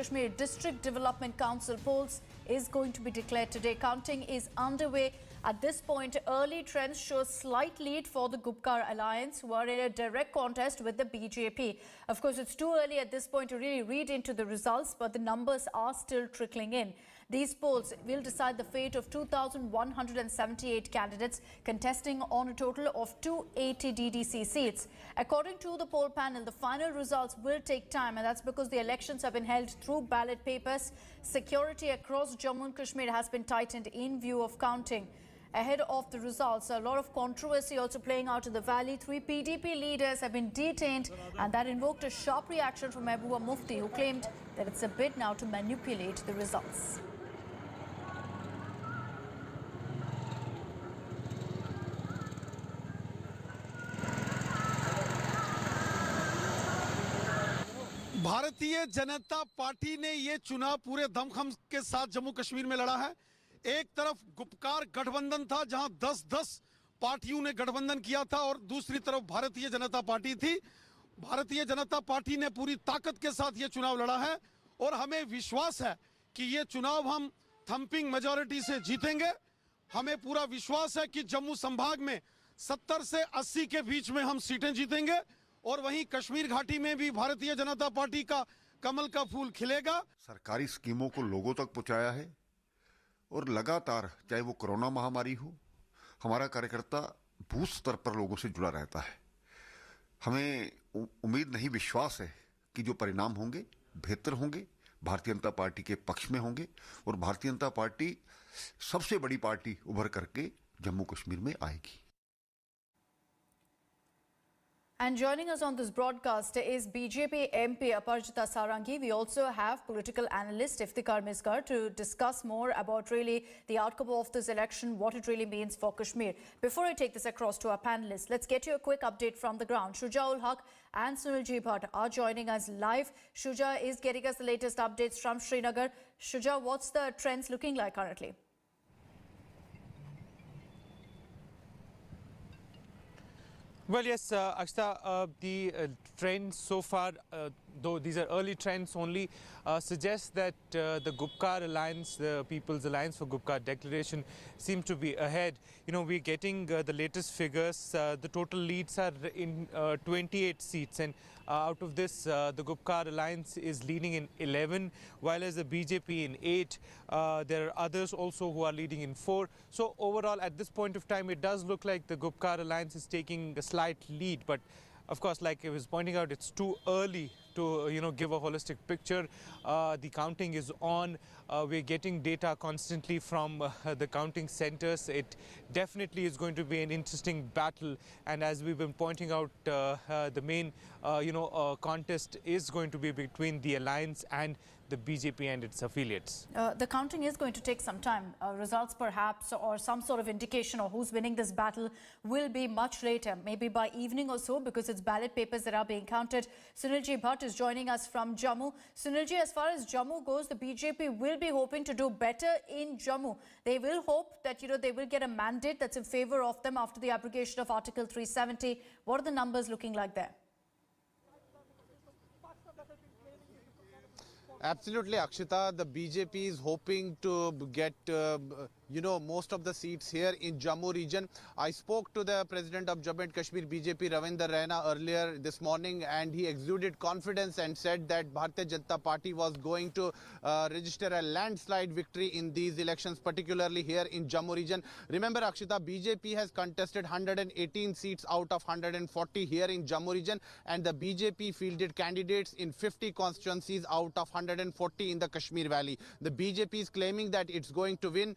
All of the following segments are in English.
Kashmir District Development Council polls is going to be declared today. Counting is underway. At this point, early trends show slight lead for the Gupkar Alliance, who are in a direct contest with the BJP. Of course, it's too early at this point to really read into the results, but the numbers are still trickling in. These polls will decide the fate of 2,178 candidates contesting on a total of 280 DDC seats. According to the poll panel, the final results will take time, and that's because the elections have been held through ballot papers. Security across Jammu and Kashmir has been tightened in view of counting. Ahead of the results, a lot of controversy also playing out in the valley. 3 PDP leaders have been detained, and that invoked a sharp reaction from Mehbooba Mufti, who claimed that it's a bid now to manipulate the results. Bharatiya Janata party ने ये चुनाव पूरे दमखम के साथ जम्मू कश्मीर में लड़ा है। एक तरफ गुपकार गठबंधन था, जहां 10-10 पार्टियों ने गठबंधन किया था, और दूसरी तरफ भारतीय जनता पार्टी थी। भारतीय जनता पार्टी ने पूरी ताकत के साथ ये चुनाव लड़ा है, और हमें विश्वास है कि ये चुनाव हम थंपिंग मेजॉरिटी से जीतेंगे। हमें पूरा विश्वास है कि जम्मू संभाग में 70 से 80 के बीच में हम सीटें जीतेंगे, और वहीं कश्मीर घाटी में भी भारतीय जनता पार्टी का कमल का फूल खिलेगा। सरकारी स्कीमों को लोगों तक पहुंचाया है, और लगातार चाहे वो कोरोना महामारी हो, हमारा कार्यकर्ता बूथ स्तर पर लोगों से जुड़ा रहता है। हमें उम्मीद नहीं, विश्वास है कि जो परिणाम होंगे बेहतर होंगे, भारतीय जनता पार्टी के पक्ष में होंगे, और भारतीय जनता पार्टी सबसे बड़ी पार्टी उभर करके जम्मू कश्मीर में आएगी। And joining us on this broadcast is BJP MP Aparajita Sarangi. We also have political analyst Iftikhar Misgar to discuss more about really the outcome of this election, what it really means for Kashmir. Before I take this across to our panelists, let's get you a quick update from the ground. Shuja ul Haq and Sunil Bhatt are joining us live. Shuja is getting us the latest updates from Srinagar. Shuja, what's the trends looking like currently? Well, yes, Akshita, the trends so far, though these are early trends only, suggest that the Gupkar Alliance, the People's Alliance for Gupkar Declaration, seem to be ahead. You know, we're getting the latest figures. The total leads are in 28 seats, and out of this, the Gupkar Alliance is leading in 11, while as the BJP in 8. There are others also who are leading in 4. So overall, at this point of time, it does look like the Gupkar Alliance is taking a slight lead, but of course, like I was pointing out, it's too early to give a holistic picture. The counting is on. We're getting data constantly from the counting centers. It definitely is going to be an interesting battle, and as we've been pointing out, the main contest is going to be between the alliance and the BJP and its affiliates. The counting is going to take some time. Results perhaps, or some sort of indication of who's winning this battle, will be much later, maybe by evening or so, because it's ballot papers that are being counted. Sunil Bhatt is joining us from Jammu. Sunil, as far as Jammu goes, the BJP will be hoping to do better in Jammu. They will hope that they will get a mandate that's in favor of them after the abrogation of Article 370. What are the numbers looking like there? Absolutely, Akshita. The BJP is hoping to get, most of the seats here in Jammu region. I spoke to the president of Jammu and Kashmir BJP, Ravinder Raina, earlier this morning, and he exuded confidence and said that Bharatiya Janata Party was going to register a landslide victory in these elections, particularly here in Jammu region. Remember, Akshita, BJP has contested 118 seats out of 140 here in Jammu region, and the BJP fielded candidates in 50 constituencies out of 140 in the Kashmir Valley. The BJP is claiming that it's going to win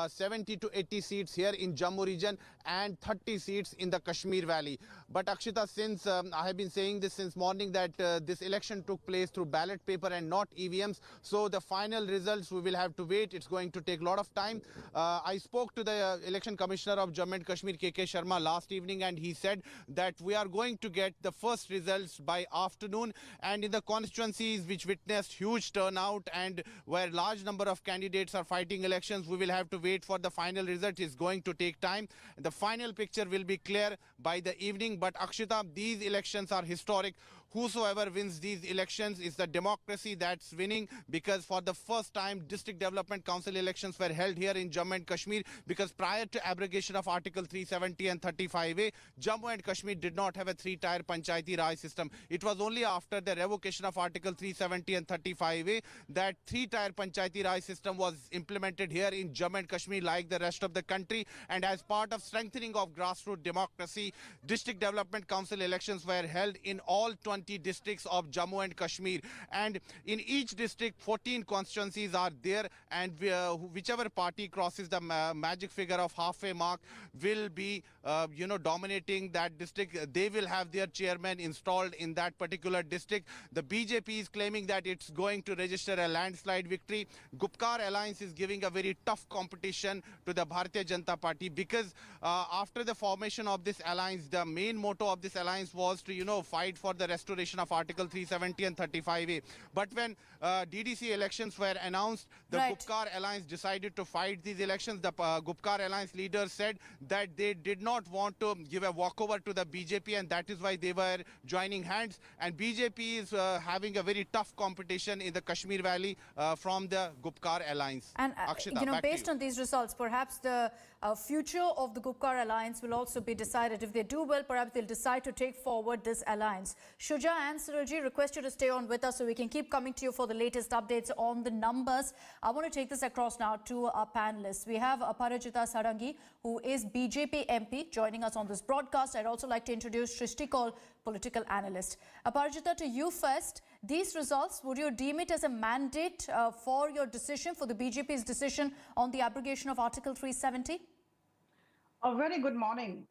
70 to 80 seats here in Jammu region and 30 seats in the Kashmir Valley. But Akshita, since I have been saying this since morning that this election took place through ballot paper and not EVMs, so the final results we will have to wait. It's going to take a lot of time. I spoke to the election commissioner of Jammu and Kashmir, KK Sharma, last evening, and he said that we are going to get the first results by afternoon, and in the constituencies which witnessed huge turnout and where large number of candidates are fighting elections, we will have to wait for the final result. Is going to take time. The final picture will be clear by the evening. But Akshita, these elections are historic. whosoever wins these elections is the democracy that's winning, because for the first time district development council elections were held here in Jammu and Kashmir, because prior to abrogation of Article 370 and 35A, Jammu and Kashmir did not have a three-tier Panchayati Raj system. It was only after the revocation of Article 370 and 35A that three-tier Panchayati Raj system was implemented here in Jammu and Kashmir like the rest of the country. And as part of strengthening of grassroots democracy, district development council elections were held in all 20 districts of Jammu and Kashmir. And in each district, 14 constituencies are there, and whichever party crosses the magic figure of half a mark will be, dominating that district. They will have their chairman installed in that particular district. The BJP is claiming that it's going to register a landslide victory. Gupkar Alliance is giving a very tough competition to the Bharatiya Janata Party, because after the formation of this alliance, the main motto of this alliance was to, fight for the restoration of Article 370 and 35A. But when DDC elections were announced, the Gupkar Alliance decided to fight these elections. The Gupkar Alliance leaders said that they did not want to give a walkover to the BJP, and that is why they were joining hands. And BJP is having a very tough competition in the Kashmir Valley from the Gupkar Alliance. And, Akshita, based on these results, perhaps the future of the Gupkar Alliance will also be decided. If they do well, perhaps they'll decide to take forward this alliance. Shuja and Cyrilji, request you to stay on with us so we can keep coming to you for the latest updates on the numbers. I want to take this across now to our panelists. We have Aparajita Sarangi, who is BJP MP, joining us on this broadcast. I'd also like to introduce Shrishti Kaul, political analyst. Aparajita, to you first. These results, would you deem it as a mandate for your decision, for the BJP's decision on the abrogation of Article 370? A very good morning.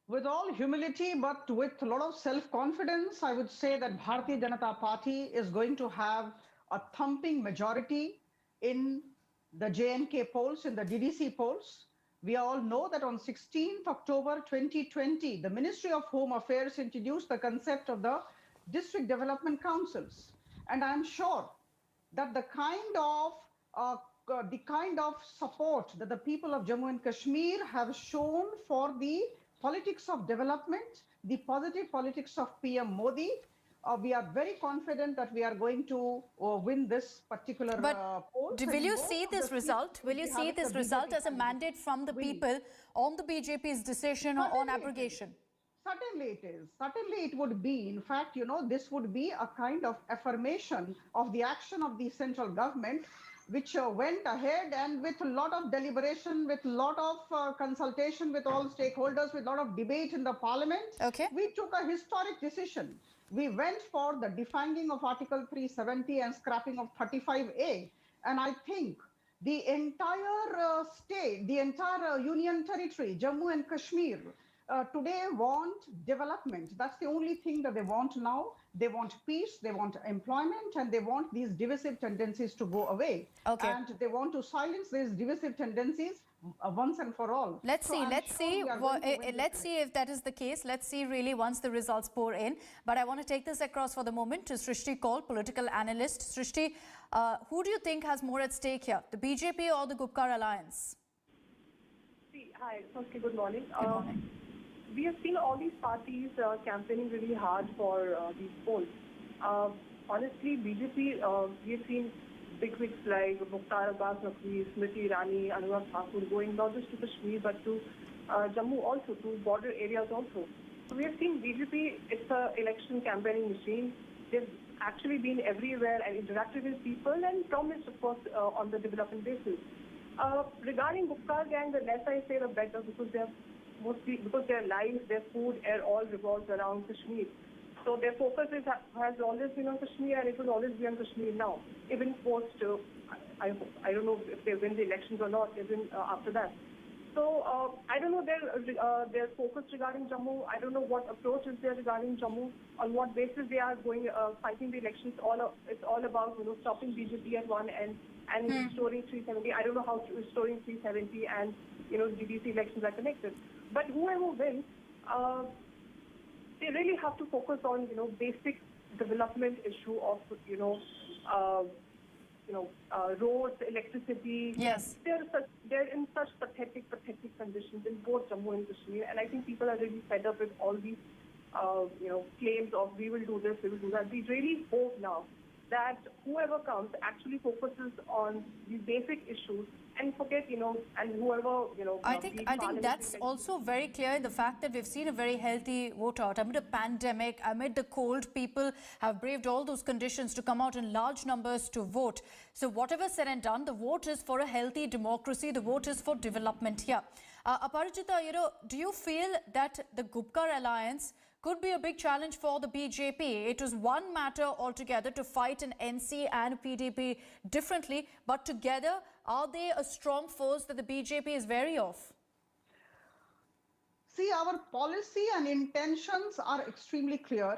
With all humility, but with a lot of self-confidence, I would say that Bharatiya Janata Party is going to have a thumping majority in the JNK polls, in the DDC polls. We all know that on 16th October 2020, the Ministry of Home Affairs introduced the concept of the district development councils. And I'm sure that the kind of support that the people of Jammu and Kashmir have shown for the politics of development, the positive politics of PM Modi, we are very confident that we are going to win this particular poll. Will you see this result? Will you see this result as a mandate from the people on the BJP's decision on abrogation? Certainly it is. Certainly it would be. In fact, this would be a kind of affirmation of the action of the central government, which went ahead and with a lot of deliberation, with a lot of consultation with all stakeholders, with a lot of debate in the parliament. Okay. We took a historic decision. We went for the defanging of Article 370 and scrapping of 35A. And I think the entire state, the entire union territory, Jammu and Kashmir, today want development. That's the only thing that they want now. They want peace, they want employment, and they want these divisive tendencies to go away. Okay. And they want to silence these divisive tendencies once and for all. Let's see if that is the case. Let's see really once the results pour in. But I want to take this across for the moment to Shrishti Kaul, political analyst. Shrishti, who do you think has more at stake here, the BJP or the Gupkar Alliance? Hi, firstly, good morning. Good morning. We have seen all these parties campaigning really hard for these polls. Honestly, BJP, we have seen bigwigs like Mukhtar Abbas Naqvi, Smriti Irani, Anurag Thakur going not just to Kashmir but to Jammu also, to border areas also. So we have seen BJP, it's an election campaigning machine. They've actually been everywhere and interacted with people and promised, of course, on the development basis. Regarding Gupkar gang, the less I say, the better, because their lives, their food, all revolves around Kashmir. So their focus has always been on Kashmir, and it will always be on Kashmir now, even post, I don't know if they win the elections or not, even after that. So I don't know their focus regarding Jammu. I don't know what approach is there regarding Jammu, on what basis they are going fighting the elections. It's all about stopping BJP at one end and restoring 370. I don't know how restoring 370 and DDC elections are connected. But whoever wins, they really have to focus on basic development issue of roads, electricity. Yes. They're in such pathetic conditions in both Jammu and Kashmir, and I think people are really fed up with all these claims of we will do this, we will do that. We really hope now that whoever comes actually focuses on these basic issues and forget, and whoever, I think that's also very clear in the fact that we've seen a very healthy vote out. Amid a pandemic, amid the cold, people have braved all those conditions to come out in large numbers to vote. So whatever said and done, the vote is for a healthy democracy. The vote is for development here. Aparajita, do you feel that the Gupkar alliance could be a big challenge for the BJP? It was one matter altogether to fight an NC and PDP differently, but together, are they a strong force that the BJP is wary of? See, our policy and intentions are extremely clear,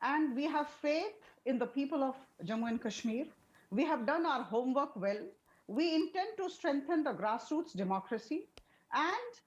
and we have faith in the people of Jammu and Kashmir. We have done our homework well. We intend to strengthen the grassroots democracy, and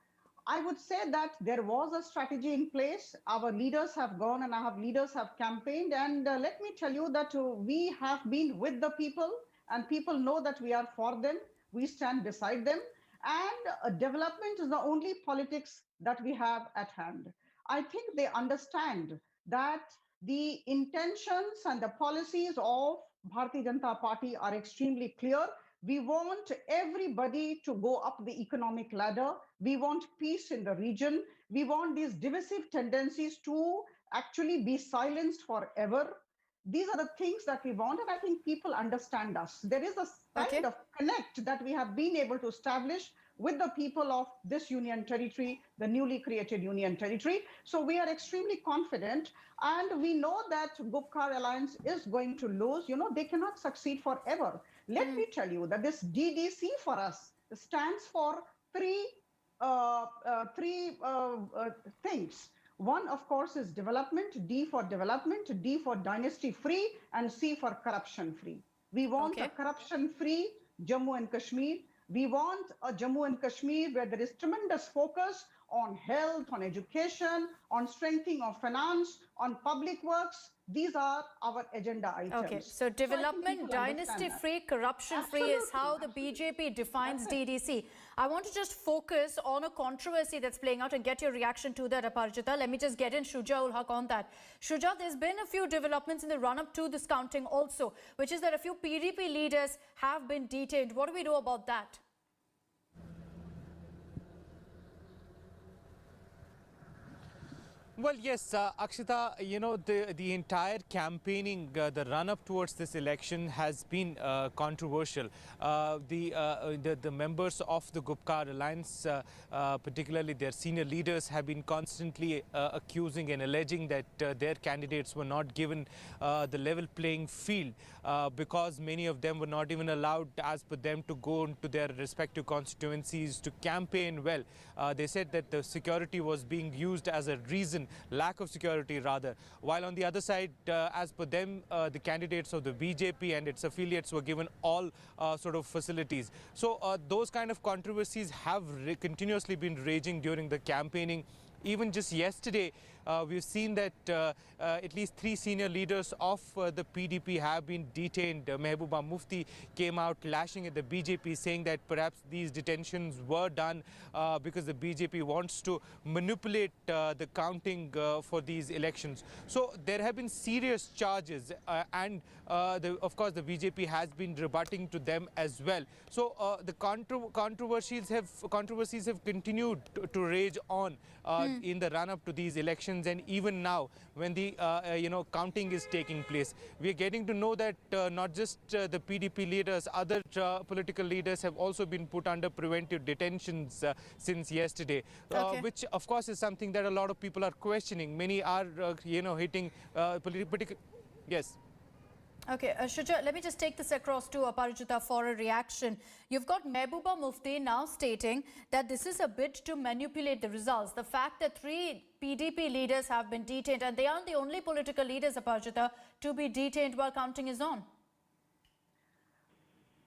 I would say that there was a strategy in place. Our leaders have gone and our leaders have campaigned. And let me tell you that we have been with the people and people know that we are for them. We stand beside them. And development is the only politics that we have at hand. I think they understand that the intentions and the policies of Bharatiya Janata Party are extremely clear. We want everybody to go up the economic ladder. We want peace in the region. We want these divisive tendencies to actually be silenced forever. These are the things that we want, and I think people understand us. There is a kind of connect that we have been able to establish with the people of this union territory, the newly created union territory. So we are extremely confident, and we know that Gupkar alliance is going to lose. They cannot succeed forever. Let me tell you that this DDC for us stands for three things. One, of course, is development, D for development, D for dynasty free, and C for corruption free. We want a corruption free Jammu and Kashmir. We want a Jammu and Kashmir where there is tremendous focus on health, on education, on strengthening of finance, on public works. These are our agenda items. Okay, so development, dynasty-free, corruption-free is how the BJP defines DDC. I want to just focus on a controversy that's playing out and get your reaction to that, Aparajita. Let me just get in Shuja ul Haq on that. Shuja, there's been a few developments in the run-up to this counting also, which is that a few PDP leaders have been detained. What do we do about that? Well, yes, Akshita, the entire campaigning, the run-up towards this election has been controversial. The members of the Gupkar alliance, particularly their senior leaders, have been constantly accusing and alleging that their candidates were not given the level playing field because many of them were not even allowed, as per them, to go into their respective constituencies to campaign well. They said that the security was being used as a reason, lack of security rather, while on the other side, as per them, the candidates of the BJP and its affiliates were given all sort of facilities. So those kind of controversies have continuously been raging during the campaigning. Even just yesterday, we've seen that at least 3 senior leaders of the PDP have been detained. Mehbooba Mufti came out lashing at the BJP, saying that perhaps these detentions were done because the BJP wants to manipulate the counting for these elections. So there have been serious charges and of course the BJP has been rebutting to them as well. So the controversies have continued to rage on in the run-up to these elections, and even now when the counting is taking place, we are getting to know that not just the PDP leaders, other political leaders have also been put under preventive detentions since yesterday, which of course is something that a lot of people are questioning. Many are hitting political. Yes. Okay, Shuja, let me just take this across to Aparajita for a reaction. You've got Mehbooba Mufti now stating that this is a bid to manipulate the results. The fact that 3 PDP leaders have been detained, and they aren't the only political leaders, Aparajita, to be detained while counting is on.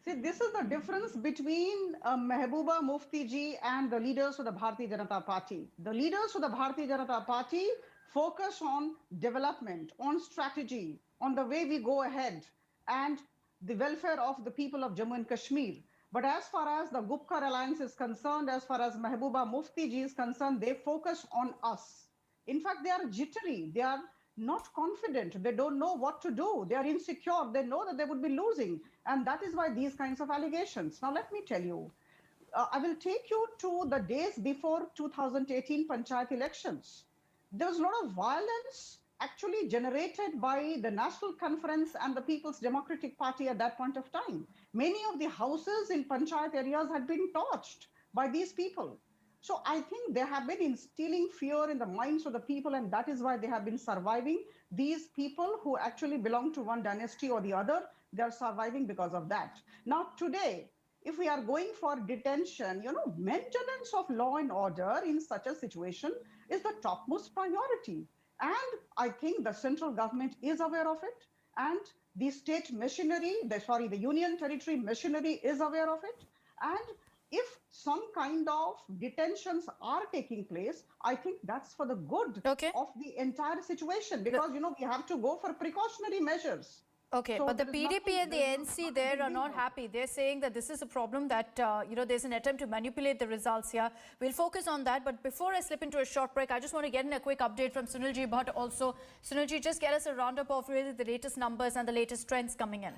See, this is the difference between Mehbooba Mufti ji and the leaders of the Bharatiya Janata Party. The leaders of the Bharatiya Janata Party focus on development, on strategy, on the way we go ahead and the welfare of the people of Jammu and Kashmir. But as far as the Gupkar alliance is concerned, as far as Mehbooba Mufti ji is concerned, they focus on us. In fact, they are jittery. They are not confident. They don't know what to do. They are insecure. They know that they would be losing. And that is why these kinds of allegations. Now, let me tell you, I will take you to the days before 2018 Panchayat elections. There was a lot of violence actually generated by the National Conference and the People's Democratic Party at that point of time. Many of the houses in Panchayat areas had been torched by these people. So I think they have been instilling fear in the minds of the people, and that is why they have been surviving. These people who actually belong to one dynasty or the other, they are surviving because of that. Now, today, if we are going for detention, maintenance of law and order in such a situation is the topmost priority. And I think the central government is aware of it, and the state machinery, the union territory machinery is aware of it. And if some kind of detentions are taking place, I think that's for the good of the entire situation, because, we have to go for precautionary measures. Okay, so but the PDP and the NC there are not happy. They're saying that this is a problem, that, there's an attempt to manipulate the results here. We'll focus on that. But before I slip into a short break, I just want to get in a quick update from Sunilji Bhatt also. Sunilji, just get us a roundup of really the latest numbers and the latest trends coming in.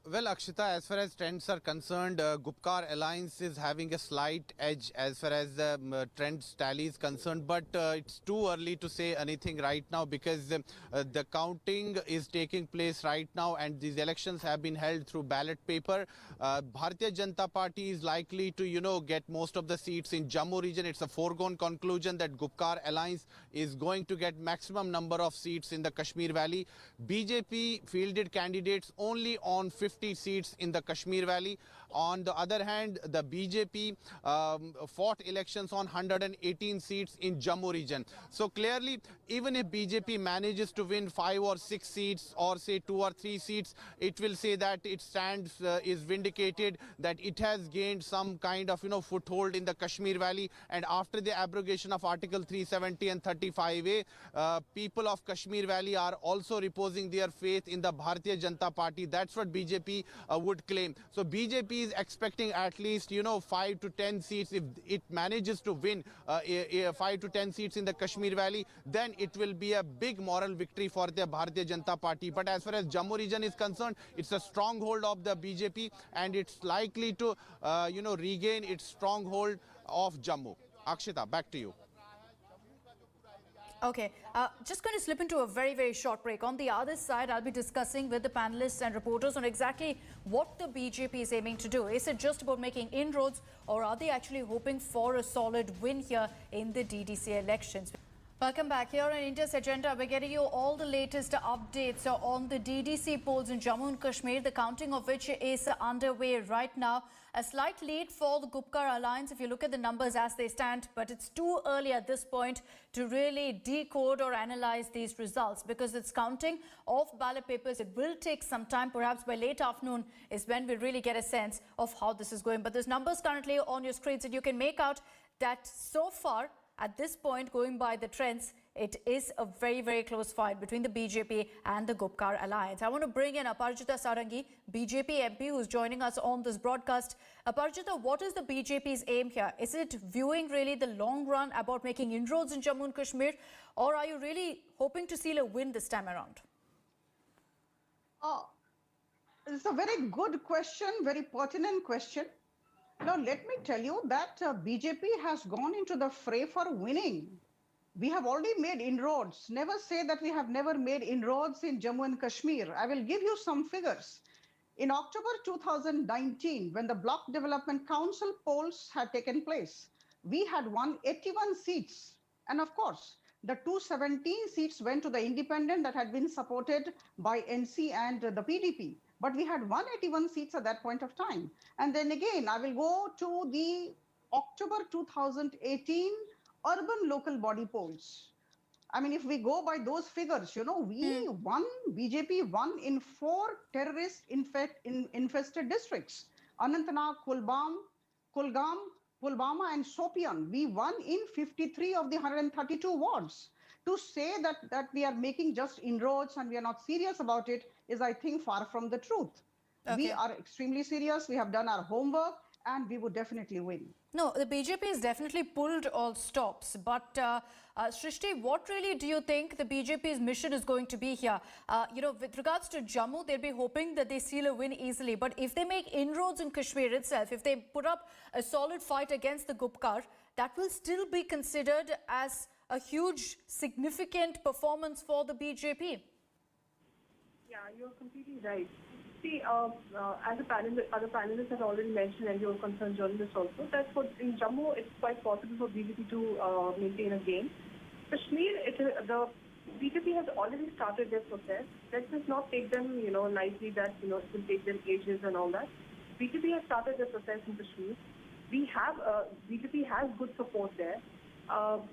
Well, Akshita, as far as trends are concerned, Gupkar Alliance is having a slight edge as far as the trends tally is concerned, but it's too early to say anything right now, because the counting is taking place right now and these elections have been held through ballot paper. Bharatiya Janata Party is likely to, get most of the seats in Jammu region. It's a foregone conclusion that Gupkar Alliance is going to get maximum number of seats in the Kashmir Valley. BJP fielded candidates only on 50 seats in the Kashmir Valley. On the other hand, the BJP fought elections on 118 seats in Jammu region. So clearly, even if BJP manages to win 5 or 6 seats, or say 2 or 3 seats, it will say that it stands, is vindicated, that it has gained some kind of, foothold in the Kashmir Valley. And after the abrogation of Article 370 and 35A, people of Kashmir Valley are also reposing their faith in the Bharatiya Janata Party. That's what BJP would claim. So BJP is expecting at least 5 to 10 seats. If it manages to win 5 to 10 seats in the Kashmir Valley, then it will be a big moral victory for the Bharatiya Janata Party. But as far as Jammu region is concerned, it's a stronghold of the BJP, and it's likely to regain its stronghold of Jammu. Akshita, back to you. Okay, just going to slip into a very, very short break. On the other side, I'll be discussing with the panelists and reporters on exactly what the BJP is aiming to do. Is it just about making inroads, or are they actually hoping for a solid win here in the DDC elections? Welcome back. Here on India's agenda, we're getting you all the latest updates on the DDC polls in Jammu and Kashmir, the counting of which is underway right now. A slight lead for the Gupkar Alliance if you look at the numbers as they stand, but it's too early at this point to really decode or analyze these results, because it's counting of ballot papers. It will take some time. Perhaps by late afternoon is when we really get a sense of how this is going. But there's numbers currently on your screens, and you can make out that so far, at this point, going by the trends, it is a very, very close fight between the BJP and the Gupkar Alliance. I want to bring in Aparajita Sarangi, BJP MP, who's joining us on this broadcast. Aparajita, what is the BJP's aim here? Is it viewing really the long run about making inroads in Jammu and Kashmir, or are you really hoping to seal a win this time around? It's a very good question, very pertinent question. Now, let me tell you that BJP has gone into the fray for winning. We have already made inroads. Never say that we have never made inroads in Jammu and Kashmir. I will give you some figures. In October 2019, when the Block Development Council polls had taken place, we had won 81 seats. And of course, the 217 seats went to the independent that had been supported by NC and the PDP. But we had 181 seats at that point of time. And then again, I will go to the October 2018 urban local body polls. I mean, if we go by those figures, we won, BJP won in 4 terrorist infested districts. Anantnag, Kulgam, Pulwama and Shopian. We won in 53 of the 132 wards. To say that we are making just inroads and we are not serious about it is, I think, far from the truth. Okay. We are extremely serious. We have done our homework. and we would definitely win. No, the BJP has definitely pulled all stops. But Shrishti, what really do you think the BJP's mission is going to be here? With regards to Jammu, they'll be hoping that they seal a win easily. But if they make inroads in Kashmir itself, if they put up a solid fight against the Gupkar, that will still be considered as a huge, significant performance for the BJP. Yeah, you're completely right. See, as other panelists have already mentioned, and your concerned journalists also, that in Jammu, it's quite possible for BJP to maintain a gain. Kashmir, the BJP has already started their process. Let's just not take them, lightly that, it will take them ages and all that. BJP has started their process in Kashmir. BJP has good support there.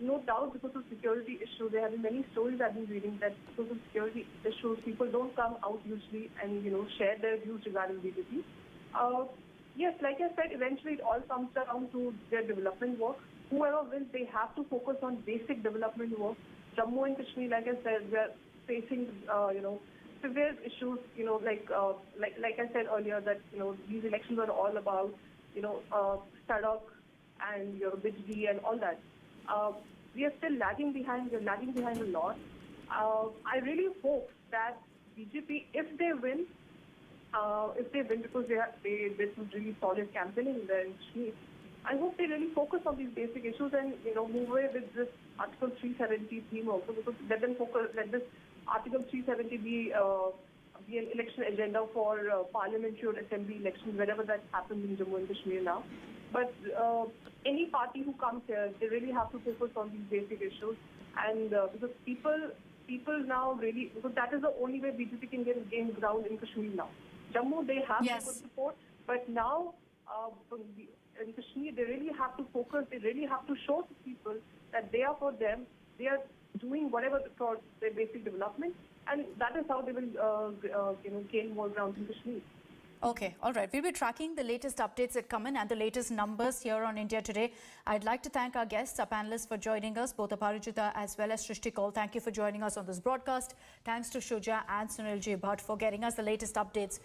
No doubt, because of security issues, there have been many stories I've been reading that because of security issues, people don't come out usually and share their views regarding BJP. Yes, like I said, eventually it all comes down to their development work. Whoever wins, they have to focus on basic development work. Jammu and Kashmir, like I said, we are facing severe issues. Like I said earlier, that these elections are all about Sadak and Bijli and all that. We are still lagging behind. We're lagging behind a lot. I really hope that BJP, if they win because they did some really solid campaigning there in Kashmir, I hope they really focus on these basic issues and move away with this Article 370 theme also, because let this Article 370 be an election agenda for parliamentary or assembly elections, wherever that happens in Jammu and Kashmir now. But any party who comes here, they really have to focus on these basic issues, and because people now really, because that is the only way BJP can gain ground in Kashmir now. Jammu, they have good support, but now in Kashmir, they really have to focus. They really have to show to people that they are for them. They are doing whatever for their basic development, and that is how they will gain more ground in Kashmir. Okay, all right. We'll be tracking the latest updates that come in and the latest numbers here on India Today. I'd like to thank our guests, our panelists, for joining us, both Aparajita as well as Shrishti Kaul. Thank you for joining us on this broadcast. Thanks to Shuja and Sunil J. Bhatt for getting us the latest updates.